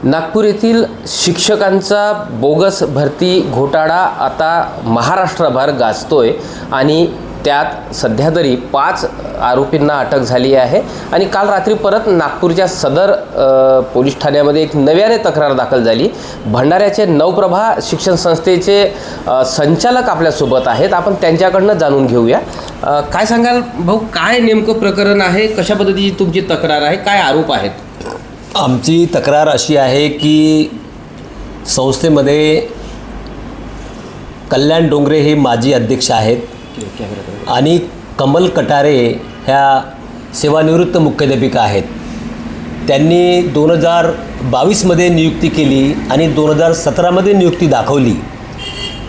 नागपूर येथील शिक्षकांचा बोगस भरती घोटाळा आता महाराष्ट्रभर गाजतोय आणि त्यात सध्या तरी 5 आरोपींना अटक झाली आहे आणि काल रात्री परत नागपूरच्या सदर पोलीस ठाण्यामध्ये एक नव्याने तक्रार दाखल झाली। भंडाऱ्याचे नवप्रभा शिक्षण संस्थेचे संचालक आपल्यासोबत आहेत, आपण त्यांच्याकडनं जाणून घेऊया। काय सांगाल भाऊ, काय नेमकं प्रकरण आहे, कशा पद्धतीची तुमची तक्रार आहे, काय आरोप आहेत? आमची तक्रार अशी आहे की संस्थेमध्ये कल्याण डोंगरे हे माजी अध्यक्ष आहेत आणि कमल कटारे ह्या सेवानिवृत्त मुख्याध्यापिका आहेत। त्यांनी 2022मध्ये नियुक्ती केली आणि 2017मध्ये नियुक्ती दाखवली।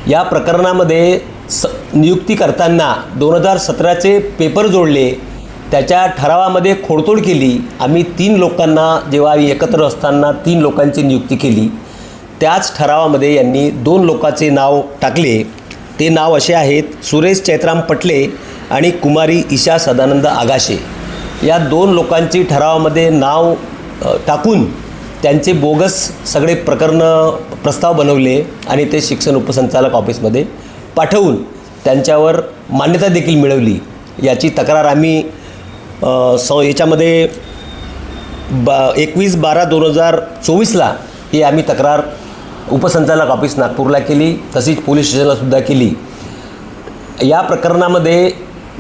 या प्रकरणामध्ये नियुक्ती करताना 2017चे पेपर जोडले, त्याच्या ठरावामध्ये खोडतोड केली। आम्ही 3 लोकांना जेव्हा एकत्र असताना 3 लोकांची नियुक्ती केली, त्याच ठरावामध्ये यांनी 2 लोकांचे नाव टाकले। ते नाव असे आहेत, सुरेश चैत्राम पटले आणि कुमारी ईशा सदानंद आगाशे। या 2 लोकांची ठरावामध्ये नाव टाकून त्यांचे बोगस सगळे प्रस्ताव बनवले आणि ते शिक्षण उपसंचालक ऑफिसमध्ये पाठवून त्यांच्यावर मान्यता देखील मिळवली। याची तक्रार आम्ही याच्यामध्ये 21/12/2024ला ही आम्ही तक्रार उपसंचालक ऑफिस नागपूरला केली, तशीच पोलीस स्टेशनलासुद्धा केली। या प्रकरणामध्ये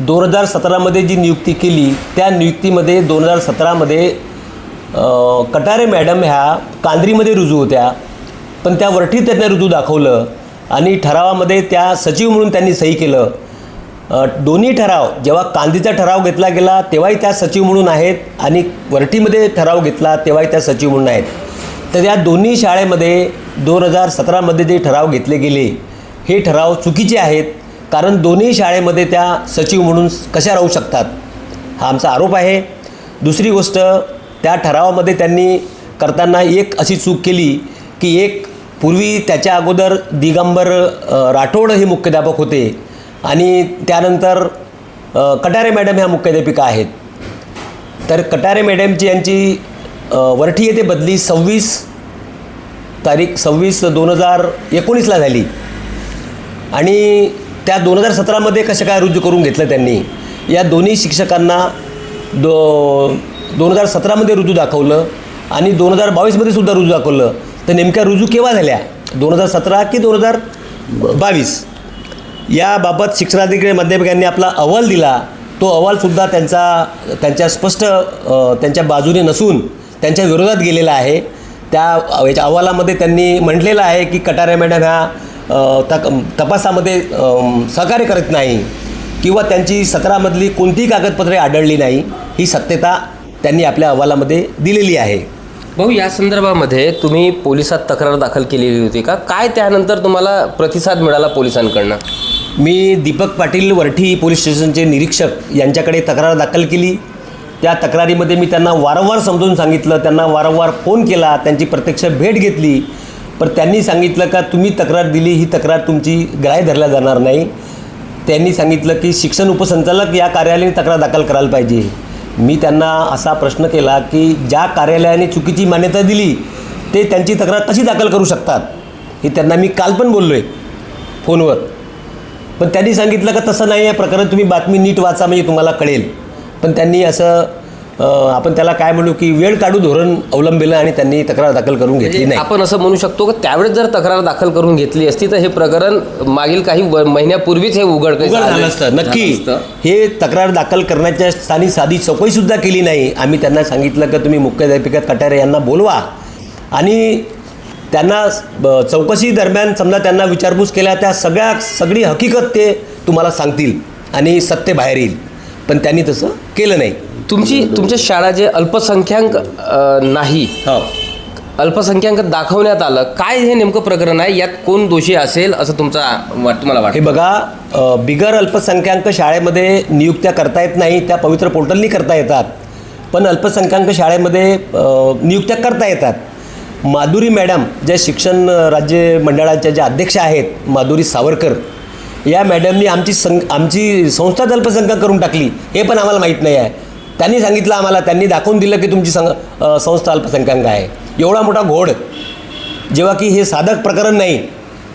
2017मध्ये जी नियुक्ती केली त्या नियुक्तीमध्ये 2017मध्ये कटारे मॅडम ह्या कांद्रीमध्ये रुजू होत्या, पण त्या वरठी त्यांना रुजू दाखवलं आणि ठरावामध्ये त्या सचिव म्हणून त्यांनी सही केलं। दोन्ही ठराव, जेव्हा कांदीचा ठराव घेतला गेला तेव्हाही त्या सचिव म्हणून आहेत आणि वरठीमध्ये ठराव घेतला तेव्हाही त्या सचिव म्हणून आहेत। तर या दोन्ही शाळेमध्ये 2017मध्ये जे ठराव घेतले गेले हे ठराव चुकीचे आहेत, कारण दोन्ही शाळेमध्ये त्या सचिव म्हणून कशा राहू शकतात, हा आमचा आरोप आहे। दुसरी गोष्ट, त्या ठरावामध्ये त्यांनी करताना एक अशी चूक केली की एक पूर्वी त्याच्या अगोदर दिगंबर राठोड हे मुख्याध्यापक होते आणि त्यानंतर कटारे मॅडम ह्या मुख्याध्यापिका आहेत। तर कटारे मॅडमची यांची वरठी येथे बदली 26/2019ला झाली आणि त्या 2017मध्ये कसं काय रुजू करून घेतलं त्यांनी। या दोन्ही शिक्षकांना 2017मध्ये रुजू दाखवलं आणि 2022मध्ये सुद्धा रुजू दाखवलं। तर नेमक्या रुजू केव्हा झाल्या, 2017 की 2022? याबाबत शिक्षणाधिकारी माध्यमिकांनी आपला अहवाल दिला, तो अहवालसुद्धा त्यांच्या स्पष्ट त्यांच्या बाजूने नसून त्यांच्या विरोधात गेलेला आहे। त्या याच्या अहवालामध्ये त्यांनी म्हटलेलं आहे की कटारे मॅडम ह्या तपासामध्ये सहकार्य करत नाही किंवा त्यांची 17मधली कोणतीही कागदपत्रे आढळली नाही, ही सत्यता त्यांनी आपल्या अहवालामध्ये दिलेली आहे। भाऊ, या संदर्भामध्ये तुम्ही पोलिसात तक्रार दाखल केलेली होती का? काय त्यानंतर तुम्हाला प्रतिसाद मिळाला पोलिसांकडनं? मी दीपक पाटील वरठी पोलीस स्टेशनचे निरीक्षक यांच्याकडे तक्रार दाखल केली। त्या तक्रारीमध्ये मी त्यांना वारंवार समजून सांगितलं, त्यांना वारंवार फोन केला, त्यांची प्रत्यक्ष भेट घेतली, पण त्यांनी सांगितलं का तुम्ही तक्रार दिली, ही तक्रार तुमची ग्राह्य धरल्या जाणार नाही। त्यांनी सांगितलं की शिक्षण उपसंचालक या कार्यालयाने तक्रार दाखल करायला पाहिजे। मी त्यांना असा प्रश्न केला की ज्या कार्यालयाने चुकीची मान्यता दिली ते त्यांची तक्रार कशी दाखल करू शकतात, हे त्यांना मी काल पण बोललो आहे फोनवर। पण त्यांनी सांगितलं का तसं नाही आहे प्रकरण, तुम्ही बातमी नीट वाचा म्हणजे तुम्हाला कळेल। पण त्यांनी असं आपण त्याला काय म्हणू की वेळ काढू धोरण अवलंबिलं आणि त्यांनी तक्रार दाखल करून घेतली नाही। आपण असं म्हणू शकतो की त्यावेळेस जर तक्रार दाखल करून घेतली असती तर हे प्रकरण मागील काही महिन्यापूर्वीच हे उघड झालं असतं। नक्की हे तक्रार दाखल करण्याच्या स्थानी साधी चौकशीसुद्धा केली नाही। आम्ही त्यांना सांगितलं की तुम्ही मुख्याध्यापिका कटारे यांना बोलवा आणि त्यांना चौकशी दरम्यान समजा त्यांना विचारपूस केल्या, त्या सगळी हकीकत ते तुम्हाला सांगतील आणि सत्य बाहेर येईल, पण त्यांनी तसं केलं नाही। तुमच्या शाळा जे अल्पसंख्याक नाही, अल्पसंख्याक दाखवण्यात आलं, काय हे नेमकं प्रकरण आहे? यात कोण दोषी असेल असं तुम्हाला वाटतं? हे बघा, बिगर अल्पसंख्याक शाळेमध्ये नियुक्त्या करता येत नाही, त्या पवित्र पोर्टलनी करता येतात, पण अल्पसंख्याक शाळेमध्ये नियुक्त्या करता येतात। माधुरी मॅडम ज्या शिक्षण राज्य मंडळाच्या ज्या अध्यक्ष आहेत, माधुरी सावरकर, या मॅडमनी आमची संस्थाच अल्पसंख्याक करून टाकली, हे पण आम्हाला माहीत नाही आहे। त्यांनी सांगितलं आम्हाला, त्यांनी दाखवून दिलं की तुमची संस्था अल्पसंख्याक आहे। एवढा मोठा घोड, जेव्हा की हे साधक प्रकरण नाही,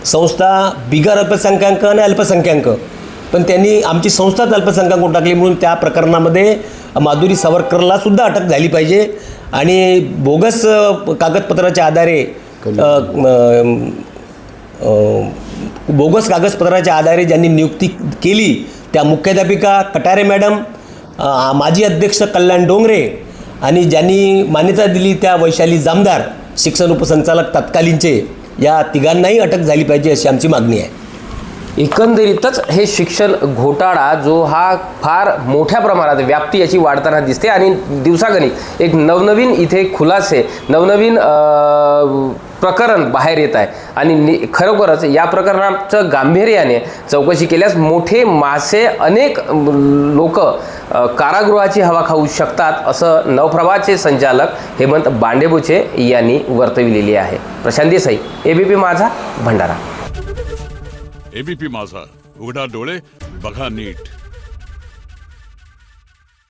संस्था बिगर अल्पसंख्याक आणि अल्पसंख्याक, पण त्यांनी आमची संस्थाच अल्पसंख्याक करून टाकली, म्हणून त्या प्रकरणामध्ये माधुरी सावरकरला सुद्धा अटक झाली पाहिजे. आणि बोगस कागदपत्राच्या आधारे बोगस कागदपत्राच्या आधारे ज्यांनी नियुक्ती केली त्या मुख्याध्यापिका कटारे मॅडम, माजी अध्यक्ष कल्याण डोंगरे आणि ज्यांनी मान्यता दिली त्या वैशाली जामदार, शिक्षण उपसंचालक तत्कालीनचे, या तिघांनाही अटक झाली पाहिजे अशी आमची मागणी आहे. एकंदरीतच हे शिक्षण घोटाळा जो हा फार मोठ्या प्रमाणात व्याप्ती याची वाढताना दिसते आणि दिवसागणिक एक नवनवीन इथे खुलासे, नवनवीन प्रकरण बाहेर येत आहे आणि खरोखरच या प्रकरणाचं गांभीर्याने चौकशी केल्यास मोठे मासे अनेक लोक कारागृहाची हवा खाऊ शकतात असं नवप्रभाचे संचालक हेमंत बांडेबुचे यांनी वर्तविलेली आहे. प्रशांत देसाई, ABP माझा, भंडारा. ABP माझा, उघडा डोळे बघा नीट.